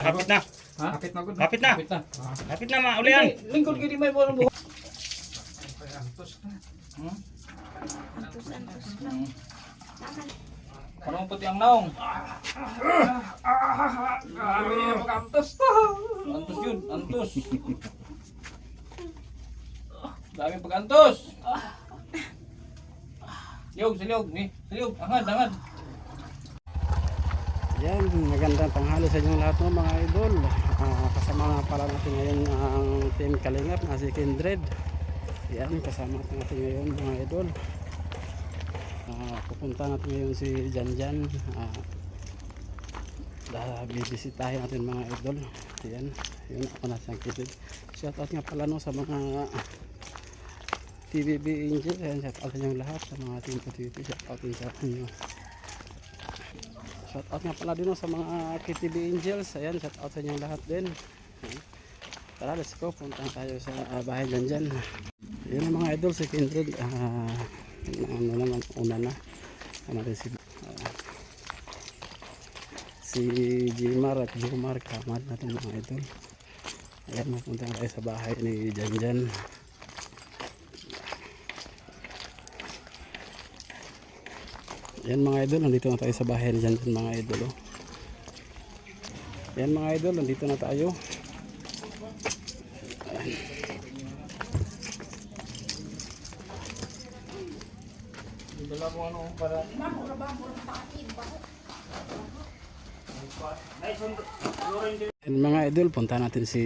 Kapit na. Ha? Kapit na gud. Kapit na. Kapit na. Kapit na maulian. Lingkod gid may mo buhok. Antos na. Antos lang. Parang puti ang naong. Grabe pag-antos to. Antos yun, antos. Dami pag-antos. Liog, siliog, siliog, angad. Yan, magandang tanghali sa inyong lahat ng mga idol. Kasama nga pala natin ngayon ang Team Kalingap na si Kindred. Yan, kasama natin ngayon mga idol. Pupunta natin ngayon si Janjan. Bibisitahin natin mga idol. Yan, yun ako na siyang Kindred. Shoutout nga pala no sa mga TVB Angel. Yan, shoutout sa inyong lahat sa mga Team TV. Shoutout din sa inyo. Shoutout nga pala din sa mga KTB Angels. Ayan, shoutout sa inyong lahat din. Tara, let's go. Punta tayo sa bahay dyan. Yun ang mga idol, si Kindred. Ano naman, una na. Ano rin si Jimar at Jumar. Kamad natin mga idol. Ayan, mapunta tayo sa bahay ni Janjan. Yan mga idol, nandito na tayo sa bahay dyan mga idol. Yan mga idol, nandito na tayo. Dala mo ano para. Yan mga idol, punta natin si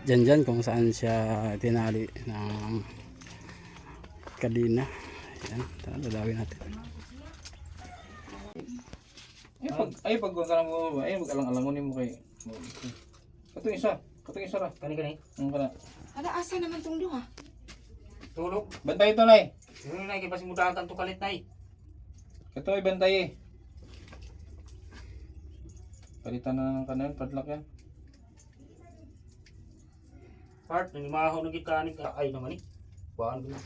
Janjan kung saan siya tinali ng kadina. Yan, tara, dadawin natin. Pag ka mo, mag-alang-alangon mo kay. Katong isa ra. Kani. Ang kana. Ada asa naman tong duha? Tulog. Bantay to nay. Sino na kay pasing mudahan tanto kalit nay. Katoy bantay. Palitan na ng kanan, padlock yan. Part ni maho na kita ni ay naman ni. Baan ko na.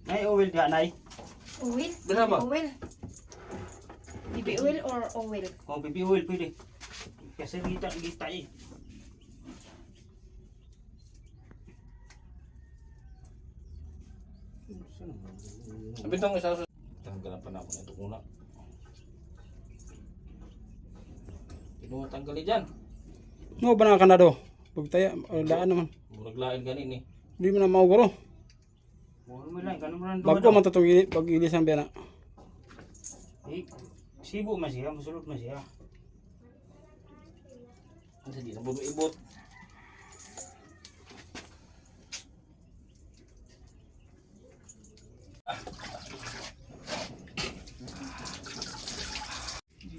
Nay, oil dia nay. Oil? Dala ba? Oil. Baby oil or oil? Oh, baby oil pwede. Kasi kita eh. Sabi tong isa sa tanggalan pa na ako nito kuna. Kinuha tanggali diyan. No, ba na kanado? Pagtaya, daan naman. Murag lain gani ni. Hindi mo na mauguro. Mo lang kanang man Bago man tatong pag-ilis ang bena. Sibo man siya, masulot man siya. Kasi di na budo ibot.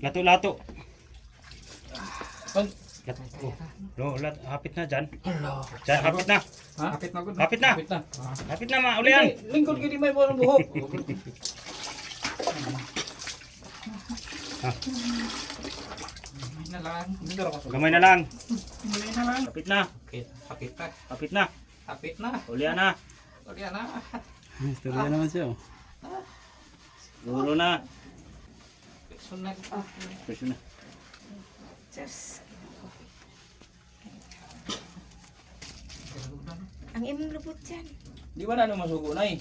Lato. Pag Lato. Lo, hapit na dyan. hello. Dyan, hapit na. Ha? Kapit na gud. Kapit na. Kapit na. Hapit na maulian. Lingkod gid may mo buhok. Na lang. Gamay na lang. Muli na lang. Hapit na. Kapit na. Hapit na. Kapit na. Ulian na. Uli na. Istorya naman siya. Siguro na. Sunod. Pwede na. Diyos. Ang imong lubot dyan. Di ba na ano masugo nay?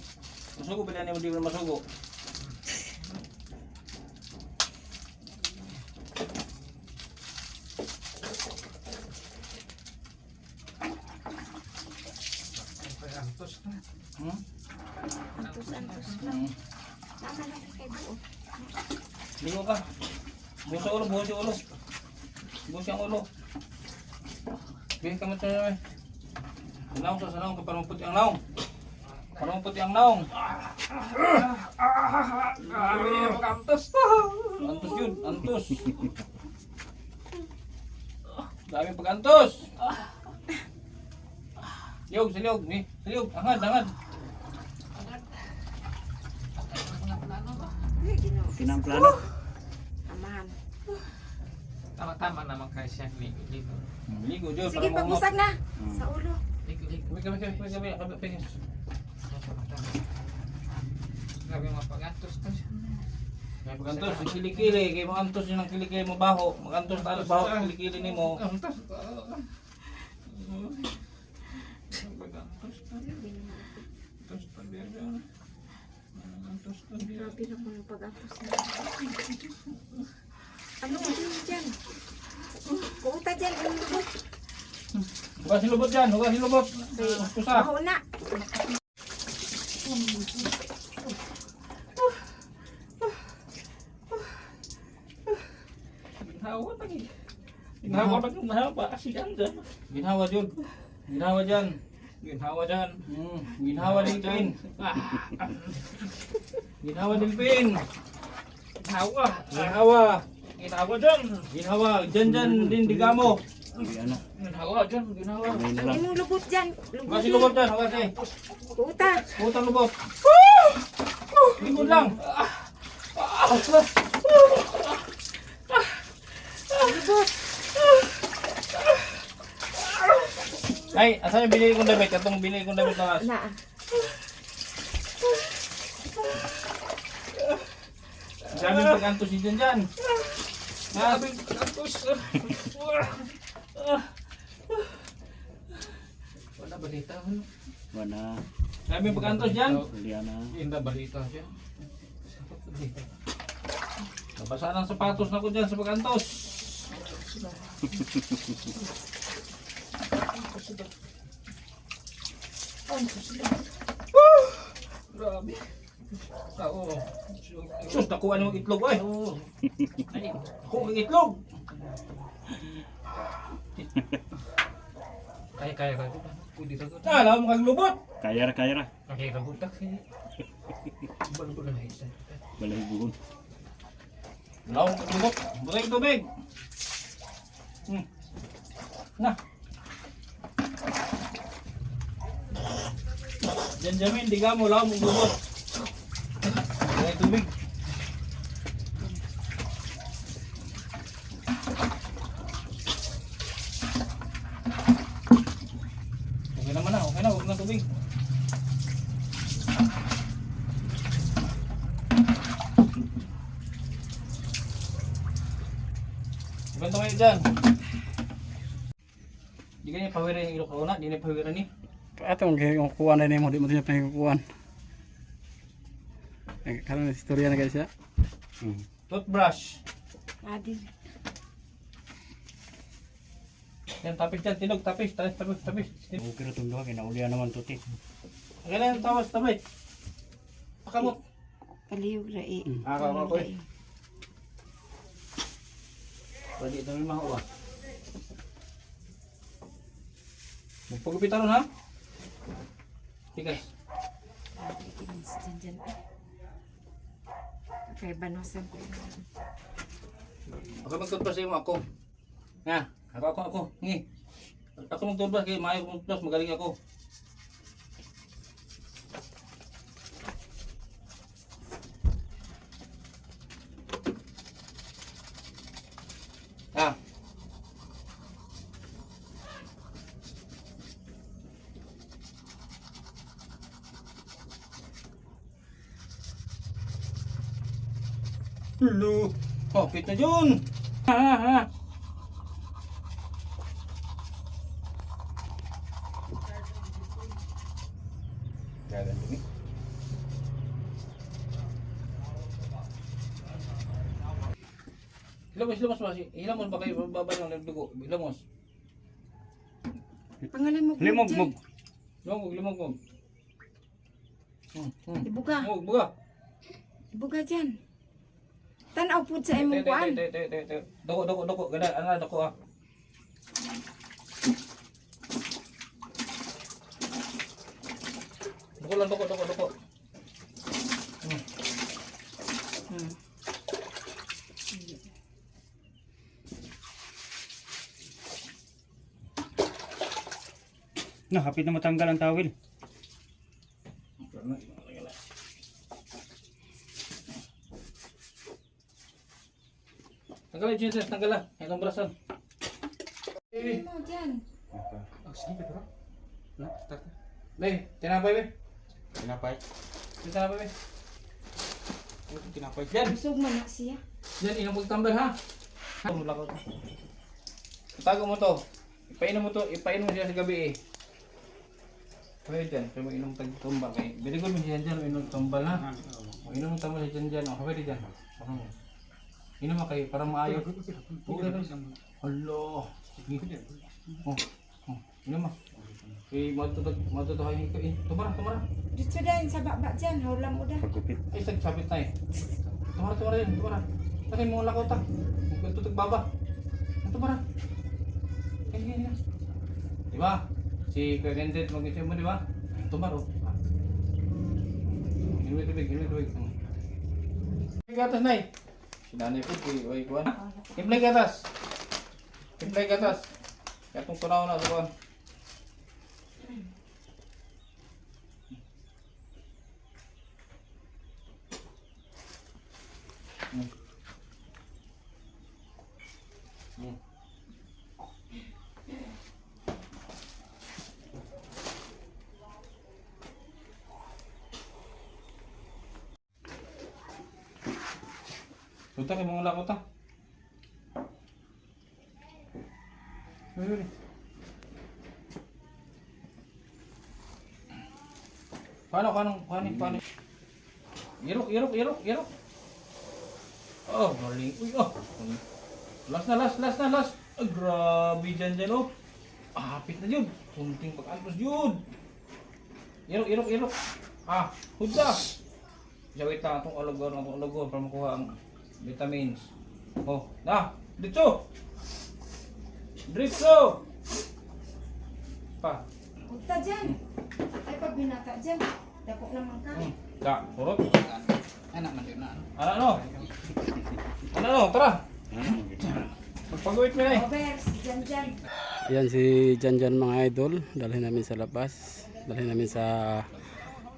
Masugo ba na di ba masugo? Antos na. Antos lang. Tama lang kay buo. Ligo ka. Buhos ang ulo, buhos yung ulo. Buhos yung ulo. Bihin ka mo ito naman. Sanaong sa sanaong, parang puti ang naong. Parang puti ang naong. Grabe pag-antos to. Antos yun, antos. Dami pag-antos. Liog, siliog, siliog, angad. Kinang plano. Amahan. Tama-tama naman kayo siya. Ligo. Ligo, Diyos. Sige, pagmusag na. Sa ulo. Ligo. Kami. Grabe mga pag-antos ka siya. Pag-antos, ang kilikili. Kaya mag-antos yun ang kilikili mo baho. Mag-antos tayo baho ang kilikili ni mo. Antos. Grabe na po yung pag-atos na. Ano ba yun dyan? Kuuta dyan, ano lubot? Hugasin lubot dyan, hugasin lubot. Pusa. Baho na. Ginawa lagi. Ginawa ba yung mahaba? Kasi dyan. Ginawa dyan. Ginawa dyan. Ginawa dyan. Ginawa din kain. Ginawa din pin. Ginawa. Ginawa. Ginawa dyan. Ginawa. Dyan din digamo. Ginawa dyan. Ginawa. Hindi mong lubot dyan. Hugasin lubot dyan. Hugasin. Kuuta. Putang lubot. Likod lang. Lubot. Ay, asan yung binili kong damit? Itong binili kong damit na Na. daming pag-antos din dyan. Daming pag-antos. Wala balita. Wala. Daming pag-antos dyan. Liana. Hindi balita siya. Nabasa ng sapatos na ko dyan sa pag-antos. Grabe. Oo. Sus, nakuha ng itlog ay. Ay, nakuha ng itlog. Kaya. Pwede ka ko. Alam mo kang lubot. Kaya ra. Kaya ka butak. Balo-balo na isa. Balay buhon. Laong lubot. Butay tubig. Na. Benjamin, di ka mo laong lubot. Butay tubig. Okay naman na, okay na, huwag na tubig. Ganto kayo dyan. Di ka niya pawira yung ilok ko na, di niya pawira ni. Atong kukuhan na mo, di mo din pangkuhan. Karena istorya na guys ya. Toothbrush. Adi. Yan, tapis dyan, tinog, tapis. Okay ra tong duha kay naulian naman tuti. Ganyan, tawas, tapis. Pakamot. Palihog ra eh. Ako eh. Pwede ito yung mga uwa. Magpagupitan nun ha? Tigas. Adi, kinis dyan. Kaya banosan ko yun. Ako mag-toothbrush mo ako. Nga, ako. Ngi. Ako mag-toothbrush kayo, maayo mag-toothbrush, magaling ako. Ah. Hello. Oh, kita Jun. Ha. Gagan dumi. Hilamos mas. Hilamos ba kayo babay ng dugo? Hilamos. Pangalan mo Limog. Limog. Ibuga. Buga. Ibuga dyan. Tanaw po sa imong kuan. Doko. Ganda, ana doko ah. Doko. No, hapit na matanggal ang tawil. Tanggal yung jeans, tanggal lang. Itong brasan. Ano mo dyan? Oh, sige, pero. Na, start. Be, tinapay be. Tinapay. Tinapay be. Tinapay. Yan. Busog man na siya. Yan, inom magtambal ha. Ha? Mula ko to. Itago mo to. Ipainom mo to. Ipainom mo siya sa gabi eh. Kaya dyan. Kaya mo inom tagtumbal. Kaya biligod mo siya dyan. Inom tumbal ha. Inom mo tumbal siya dyan. O, kaya dyan. Inom mo kayo para maayo. Okay rin. Hala. Sige. Inom mo. Eh, matutuhayin ko eh. Tumara. Dito dahil sa baba dyan. Haulam mo dah. Pagkupit. Ay, sabit na eh. Tumara yan. Tumara. Kasi mga lakota. Tutug baba. Tumara. Kaya. Diba? Si Kuya Gendet mag-isip mo, diba? Tumaro. Inuwi-tubig. Gatas na eh. Sinanay po, kuy kuwan. Timplay gatas. Katong tunaw na ito kuwan. Tuta kay mga lakota. Paano? Irok. Oh, galing. Uy, oh. Last na. Ah, grabe dyan, oh. Hapit na yun. Kunting pag-alpos yun. Irok. Ah, huda. Jawit na itong alagor para makuha ang vitamins. Oh, na. Dito. Pa. Punta dyan. Ay pag binata dyan. Dako naman ka. Surot. Anak man yun na. Ano? Tara. Magpagawit mo na eh. Overs, dyan. Yan si Janjan mga idol. Dalhin namin sa labas. Dalhin namin sa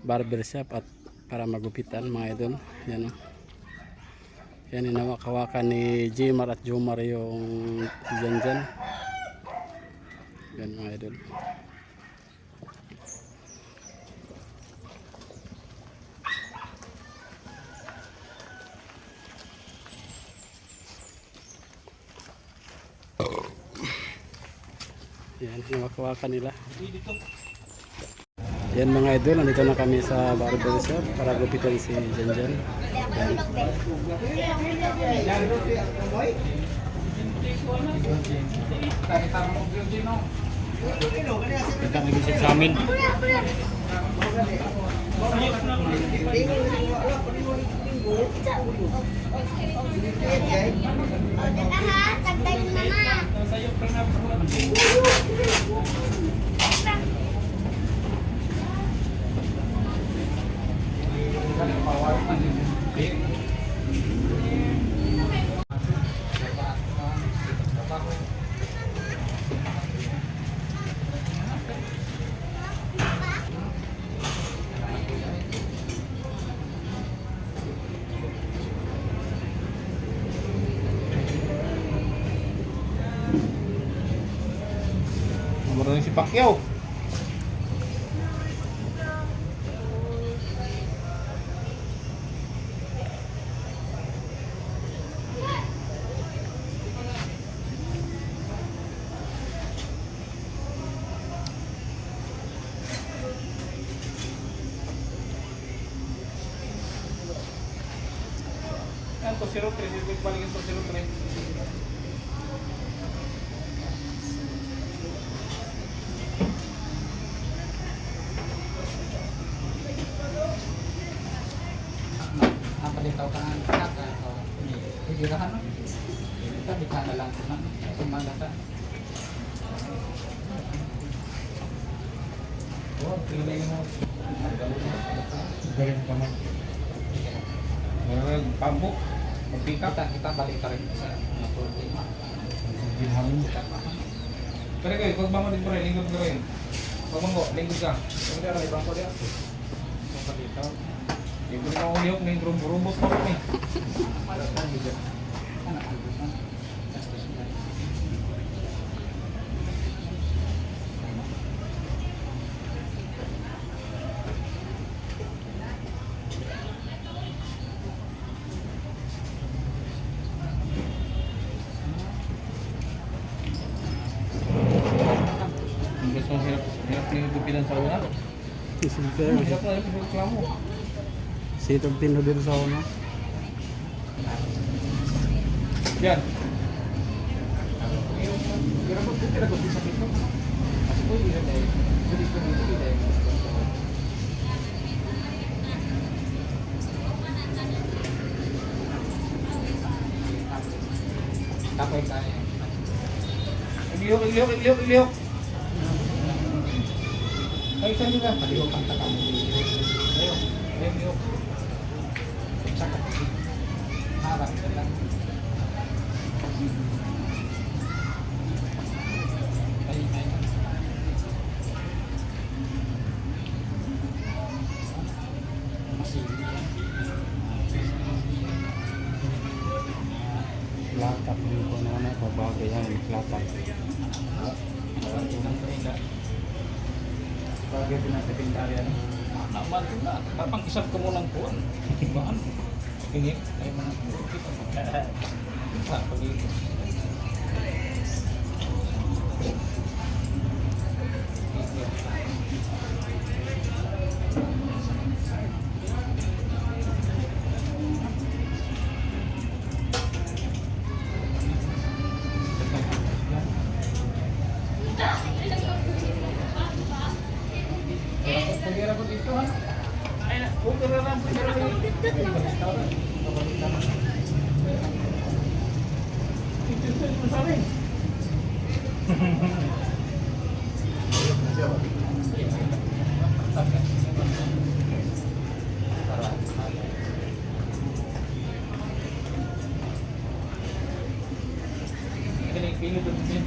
barbershop at para magupitan mga idol. Yan o. Yan inawakawakan ni Jimar at Jomar yung si Janjan. Yan mga idol. Yan, inawakawakan nila. Yan mga idol, nandito na kami sa barbershop para gupitan si Janjan. Yan. Kita nag-isip sa amin. Marunong si Pacquiao. Yan, 203. Sirkuit balik yung 203. Napalitaw ka ng kaka. Higirahan no? Ito, di ka na lang ito na. Sumagata. Oh, pilay mo. Galing ka man. Pambok. Magpika. Kita balik ka rin sa naturti. Bilhangin. Pero kayo, pag bango din pa rin, lingkod ka rin. Pag bango, lingkod ka. Pag bango, ibang ko diya. Napalitaw. Yung ko rin ako ulihok na yung robot pa rin eh. Anak ko na. Ang gusto mong hirap na higupitan sa una. Super. Hirap na yung reklamo. Sitog tino dito sa una. Yan. Pero kung pinagod sa sakit mo, kasi po hindi na hindi ko dito. Tapos tayo. Iglihok. Ay, saan nila? Maliwag ang tata mo. Iglihok. Sakit. Harap ka lang. Ay. Latak din ko na pabagay yan. Latak. Bagay din ang sekretary ano. Naman ko na. Tapang isap ko mo lang po. Baan? Tingin. Ay, mga kita mo. Pag-ibig. Pag-ira ko dito ha. Ay, okay na lang. Pilih tu mungkin.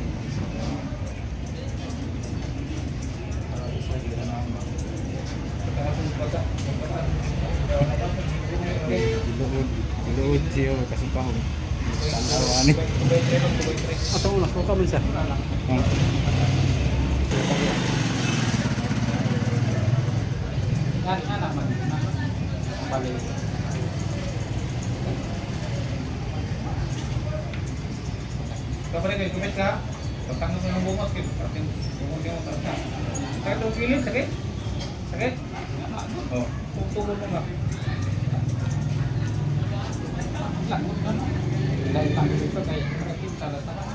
Iluod siya kasi pahong. Tandawan ni. Ato una ko ka man sa. Yan naman. Balik. Kapag kayo kumit ka, pagtanggap mo ng bungot, parating bungot yung tarta. Kaya itong kilid, sakit? Sakit? Oo. Tugtugod mo nga. Lagot ano. Dahil tayo dito kay kita sa